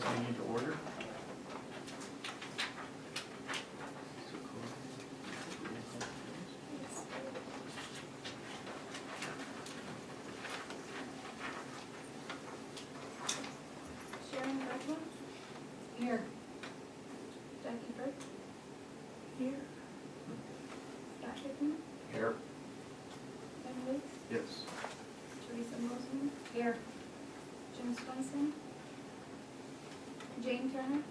this meeting to order. Sharon Bradwell? Here. Jackie Burke? Here. Scott Hickman? Here. Ben Wicks? Yes. Teresa Mosman? Here. Jim Swenson? Jane Turner?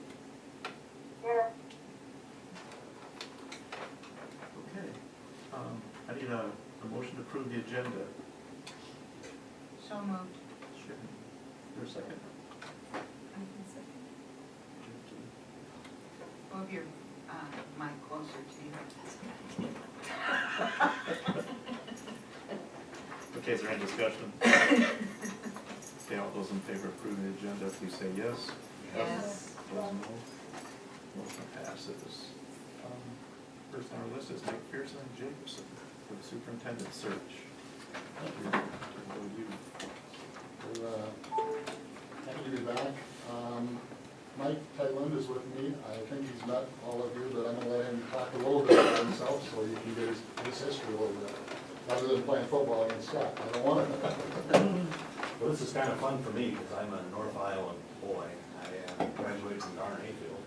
Here. Okay. I need a motion to approve the agenda. So moved. Sure. Your second? I can second. Move your mic closer to you. Okay, is there any discussion? Okay, all those in favor of approving the agenda, please say yes. Yes. Those no. Motion passes. First on our list is McPherson and Jacobson for the superintendent search. Turn to you. We're happy to be back. Mike Pt1 is with me. I think he's met all of you, but I'm gonna let him talk a little bit about himself so you can get his history a little bit. Rather than playing football against Scott, I don't want to. Well, this is kind of fun for me because I'm a North Iowa boy. I graduated from Garner Hayfield.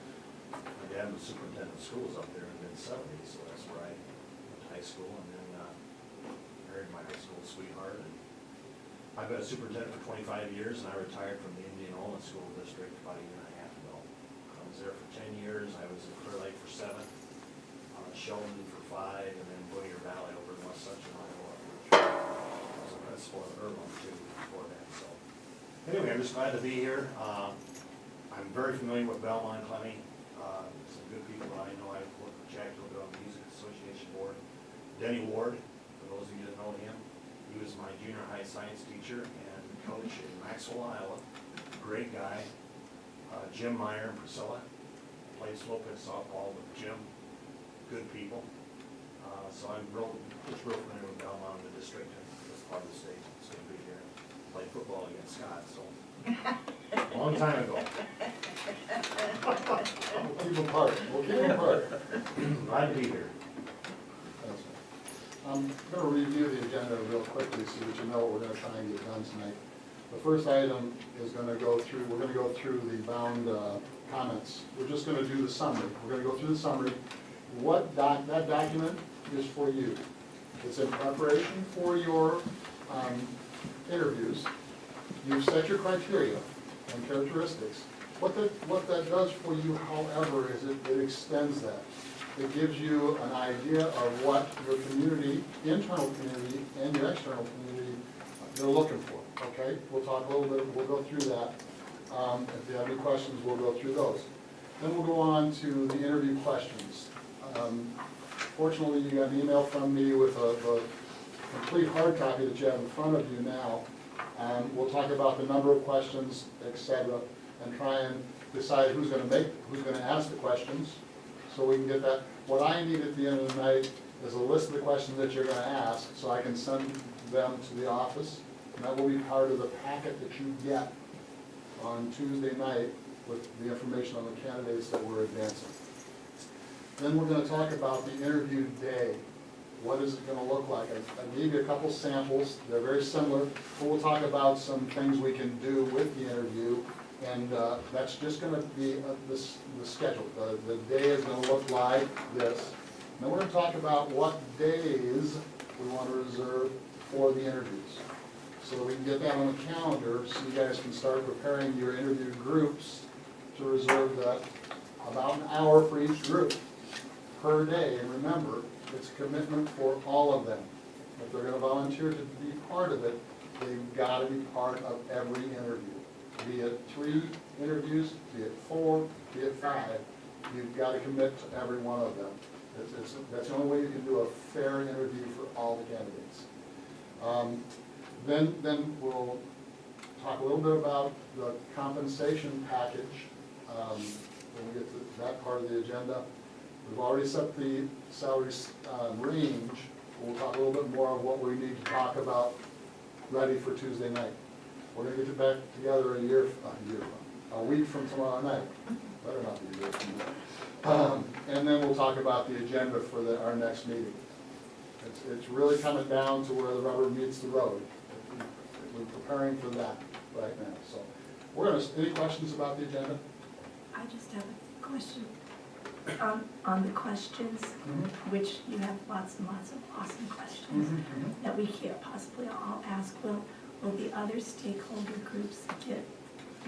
My dad was superintendent of schools up there in the mid-70s, so that's where I went to high school, and then married my high school sweetheart. And I've been a superintendent for 25 years, and I retired from the Indianola School District about a year and a half ago. I was there for 10 years. I was in Clear Lake for 7, Sheldon for 5, and then Boyer Valley over in West Central Iowa. I was a principal at Irvine too before that. So anyway, I'm just glad to be here. I'm very familiar with Belmont Clemmy. Some good people that I know. I've worked with Jack a little bit on the Music Association Board. Denny Ward, for those of you that know him, he was my junior high science teacher and coach in Maxwell, Iowa. Great guy. Jim Meyer and Priscilla played slow pitch softball with Jim. Good people. So I'm real familiar with Belmont, the district, and this part of the state. It's going to be here. Played football against Scott, so a long time ago. We'll keep them apart. We'll keep them apart. Glad to be here. That's right. I'm going to review the agenda real quickly so that you know what we're going to try and get done tonight. The first item is going to go through, we're going to go through the bound comments. We're just going to do the summary. We're going to go through the summary. That document is for you. It's in preparation for your interviews. You've set your criteria and characteristics. What that does for you, however, is it extends that. It gives you an idea of what your community, internal community, and your external community, they're looking for, okay? We'll talk a little bit, we'll go through that. If you have any questions, we'll go through those. Then we'll go on to the interview questions. Fortunately, you got an email from me with a complete hard copy that you have in front of you now. We'll talk about the number of questions, etc., and try and decide who's going to ask the questions, so we can get that. What I need at the end of the night is a list of the questions that you're going to ask, so I can send them to the office, and that will be part of the packet that you get on Tuesday night with the information on the candidates that we're advancing. Then we're going to talk about the interview day. What is it going to look like? I gave you a couple samples. They're very similar. But we'll talk about some things we can do with the interview, and that's just going to be the schedule. The day is going to look like this. Then we're going to talk about what days we want to reserve for the interviews, so that we can get that on the calendar so you guys can start preparing your interview groups to reserve that about an hour for each group per day. And remember, it's a commitment for all of them. If they're going to volunteer to be part of it, they've got to be part of every interview. Be it 3 interviews, be it 4, be it 5, you've got to commit to every one of them. That's the only way you can do a fair interview for all the candidates. Then we'll talk a little bit about the compensation package when we get to that part of the agenda. We've already set the salary range. We'll talk a little bit more on what we need to talk about ready for Tuesday night. We're going to get back together a a week from tomorrow night. Better not be a week from now. And then we'll talk about the agenda for our next meeting. It's really coming down to where the rubber meets the road. We're preparing for that right now, so. Any questions about the agenda? I just have a question. On the questions, which you have lots and lots of awesome questions that we can't possibly all ask, will the other stakeholder groups get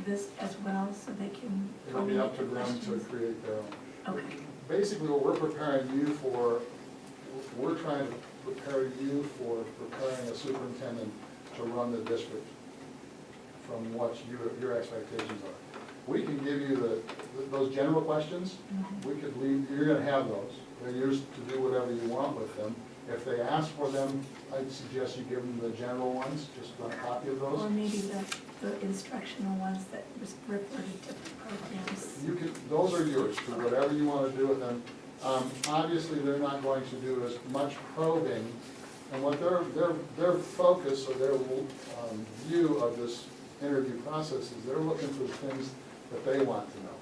this as well so they can? It'll be up to them to questions? create their own. Okay, Basically, what we're preparing you for, we're trying to prepare you for preparing a superintendent to run the district from what your expectations are. We can give you those general questions, we could leave, you're gonna have those. They're yours to do whatever you want with them. If they ask for them, I'd suggest you give them the general ones, just run a copy of those. or maybe the instructional ones that refer to different programs. You can, those are yours, do whatever you want to do with them. Obviously, they're not going to do as much probing, and what their focus or their view of this interview process is they're looking for the things that they want to know.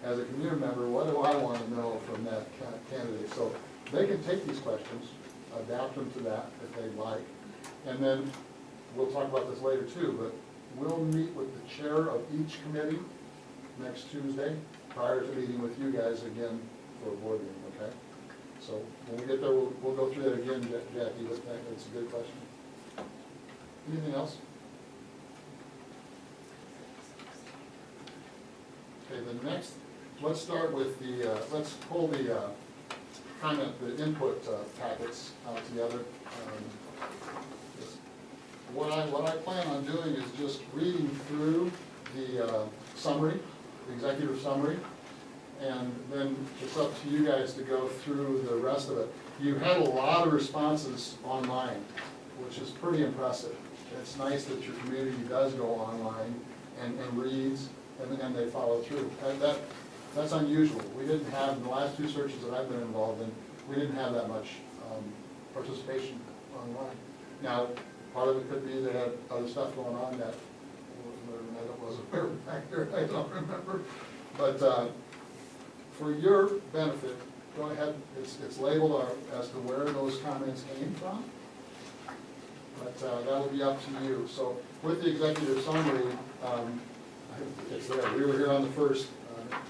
As a community member, what do I want to know from that candidate? So they can take these questions, adapt them to that if they'd like, and then we'll talk about this later too, but we'll meet with the chair of each committee next Tuesday prior to meeting with you guys again for a board meeting, okay? So when we get there, we'll go through that again, Jackie, but that's a good question. Anything else? Okay, the next, let's start with let's pull the the input packets out together. What I plan on doing is just reading through the summary, the executive summary, and then it's up to you guys to go through the rest of it. You had a lot of responses online, which is pretty impressive. It's nice that your community does go online and reads, and they follow through. And that's unusual. We didn't have, in the last two searches that I've been involved in, we didn't have that much participation online. Now, part of it could be they had other stuff going on that wasn't back there, I don't remember. But for your benefit, go ahead, it's labeled as to where those comments came from. But that will be up to you. So with the executive summary, it's there. We were here on the first,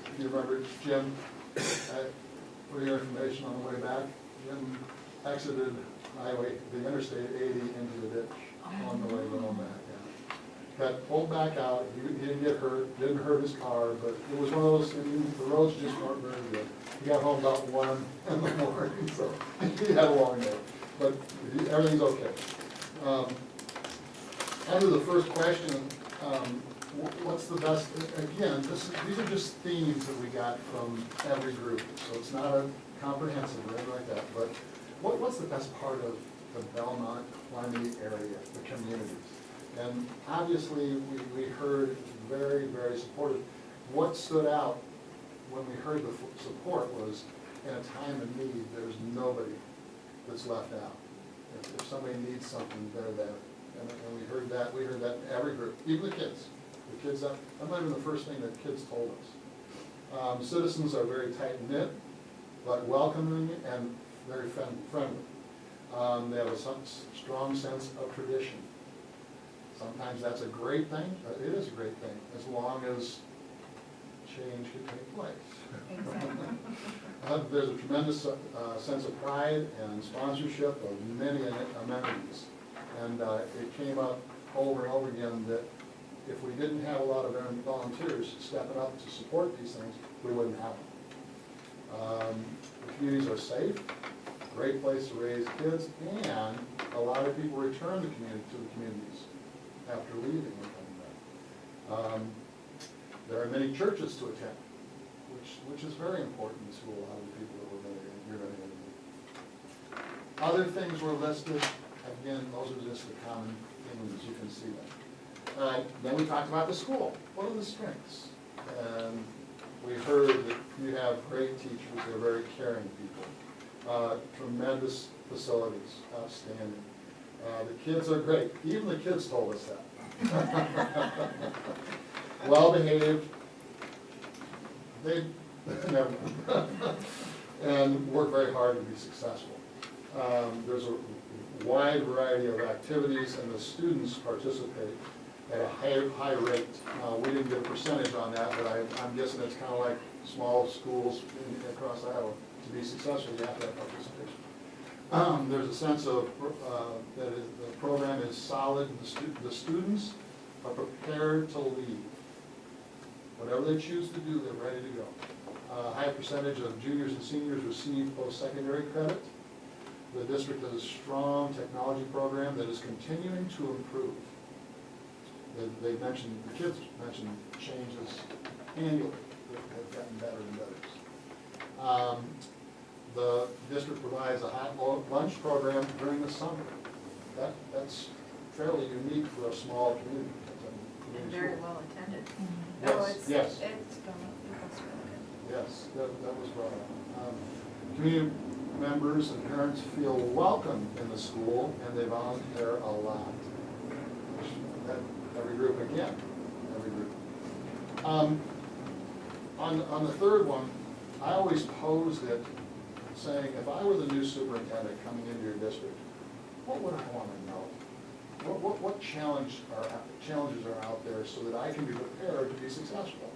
if you remember, Jim, for your information on the way back, Jim exited the Interstate 80 into the ditch on the way going back. Yeah. Got pulled back out, he didn't get hurt, didn't hurt his car, but it was one of those, the roads just weren't very good. He got home about 1 in the morning, so he had a long day, but everything's okay. Under the first question, what's the best, again, these are just themes that we got from every group, so it's not a comprehensive or anything like that, but what's the best part of the Belmont, Climate area, the communities? And obviously, we heard very, very supportive. What stood out when we heard the support was, in a time of need, there's nobody that's left out. If somebody needs something, they're there. And we heard that in every group, even the kids. The kids, that might have been the first thing that kids told us. Citizens are very tight-knit, but welcoming and very friendly. They have a strong sense of tradition. Sometimes that's a great thing, but it is a great thing, as long as change can take place. Exactly. There's a tremendous sense of pride and sponsorship of many amenities. And it came up over and over again that if we didn't have a lot of volunteers stepping up to support these things, we wouldn't have them. The communities are safe, great place to raise kids, and a lot of people return to the communities after leaving and coming back. There are many churches to attend, which is very important to a lot of the people that you're going to interview. Other things were listed. Again, those are just the common things, you can see them. Then we talked about the school. What are the strengths? And we heard that you have great teachers, they're very caring people. Tremendous facilities, outstanding. The kids are great. Even the kids told us that. Well-behaved, they, never mind. And work very hard to be successful. There's a wide variety of activities, and the students participate at a high rate. We didn't get a percentage on that, but I'm guessing it's kind of like small schools across Iowa. To be successful, you have to have participation. There's a sense of, the program is solid, and the students are prepared to lead. Whatever they choose to do, they're ready to go. High percentage of juniors and seniors receive post-secondary credit. The district has a strong technology program that is continuing to improve. They mentioned, the kids mentioned changes annually that have gotten better and better. The district provides a hot lunch program during the summer. That's fairly unique for a small community. And very well attended. Yes, yes. It's going, it looks really Yes, that was brought up. Community members and parents feel welcome in the school, and they volunteer a lot. Every group, again, every group. On the third one, I always posed it saying, if I were the new superintendent coming into your district, what would I want to know? What challenges are out there so that I can be prepared to be successful?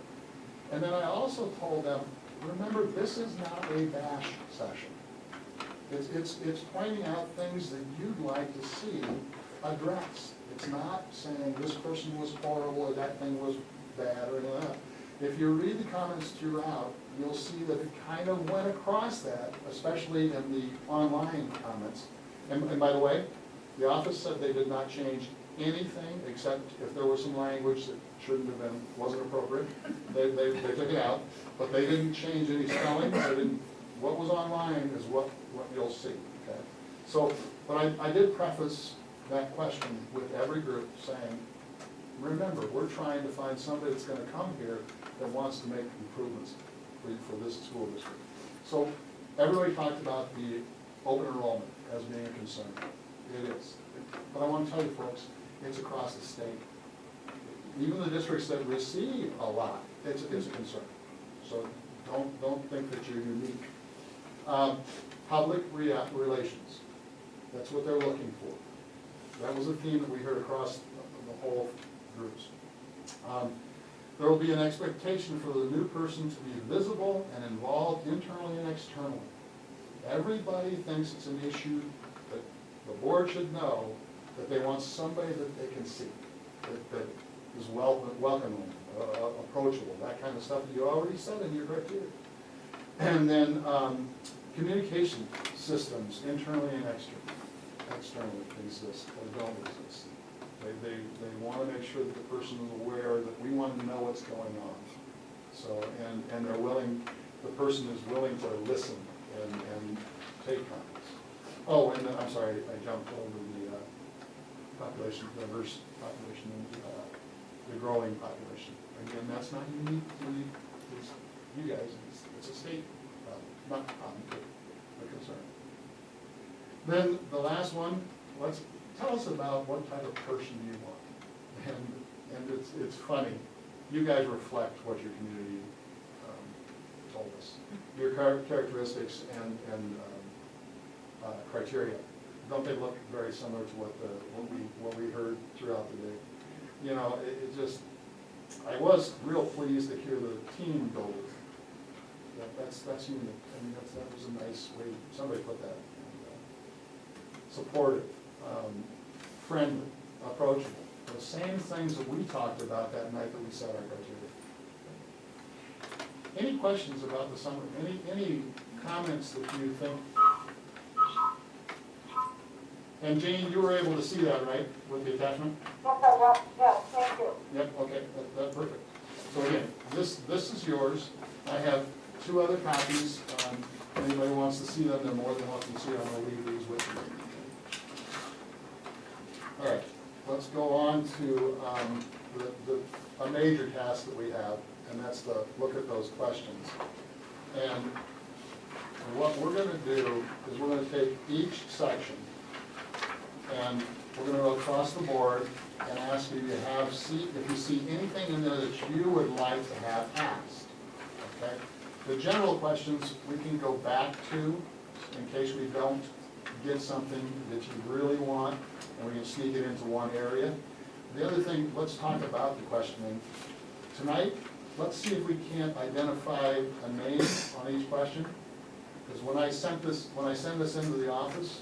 And then I also told them, remember, this is not a bash session. It's pointing out things that you'd like to see addressed. It's not saying this person was horrible or that thing was bad or anything like that. If you read the comments throughout, you'll see that it kind of went across that, especially in the online comments. And by the way, the office said they did not change anything except if there was some language that shouldn't have been, wasn't appropriate. They took it out, but they didn't change any spelling. They didn't. What was online is what you'll see. Okay. So, but I did preface that question with every group saying, remember, we're trying to find somebody that's going to come here that wants to make improvements for this school district. So everybody talked about the open enrollment as being a concern. It is. But I want to tell you folks, it's across the state. Even the districts that receive a lot, it's a concern. So don't think that you're unique. Public relations, that's what they're looking for. That was a theme that we heard across the whole groups. There will be an expectation for the new person to be visible and involved internally and externally. Everybody thinks it's an issue that the board should know that they want somebody that they can see, that is welcoming, approachable, that kind of stuff that you already said in your criteria. And then communication systems, internally and externally exist or don't exist. They want to make sure that the person is aware that we want to know what's going on. So, and they're willing, the person is willing to listen and take comments. Oh, and I'm sorry, I jumped over the population, diverse population, the growing population. Again, that's not unique to you guys, it's a state not problem, but a concern. Then the last one, tell us about what type of person you want. And it's funny, you guys reflect what your community told us. Your characteristics and criteria, don't they look very similar to what we heard throughout the day? You know, it just, I was real pleased to hear the team building. That's unique. I mean, that was a nice way, somebody put that. Supportive, friendly, approachable. The same things that we talked about that night that we set our criteria. Any questions about the summary? Any comments that you think? And Jane, you were able to see that, right, with the attachment? Yes, I was. Yes, thank you. Yep, okay, that's perfect. So again, this is yours. I have 2 other copies. If anybody wants to see them, they're more than welcome to see them. I'll leave these with you. All right, let's go on to a major task that we have, and that's to look at those questions. And what we're going to do is we're going to take each section, and we're going to go across the board and ask you to if you see anything in there that you would like to have asked. okay? The general questions, we can go back to, in case we don't get something that you really want, and we can sneak it into one area. The other thing, let's talk about the questioning. Tonight, let's see if we can't identify a name on each question. Because when I send this into the office,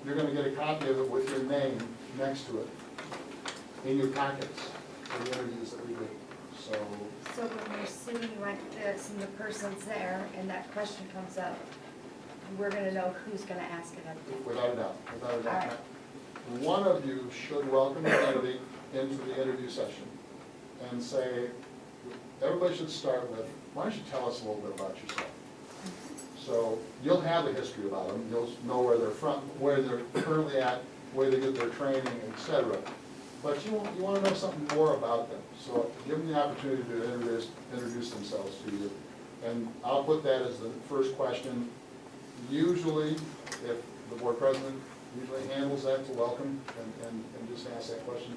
you're gonna get a copy of it with your name next to it in your packets for the interviews that we do. So, So when we're sitting like this and the person's there and that question comes up, we're gonna know who's gonna ask it of you. without a doubt, without a doubt. All right. One of you should welcome the candidate into the interview session and say, everybody should start with, why don't you tell us a little bit about yourself? So you'll have a history about them, you'll know where they're from, where they're currently at, where they get their training, etc. But you want to know something more about them, so give them the opportunity to introduce themselves to you. And I'll put that as the first question. Usually, if the board president usually handles that to welcome and just ask that question,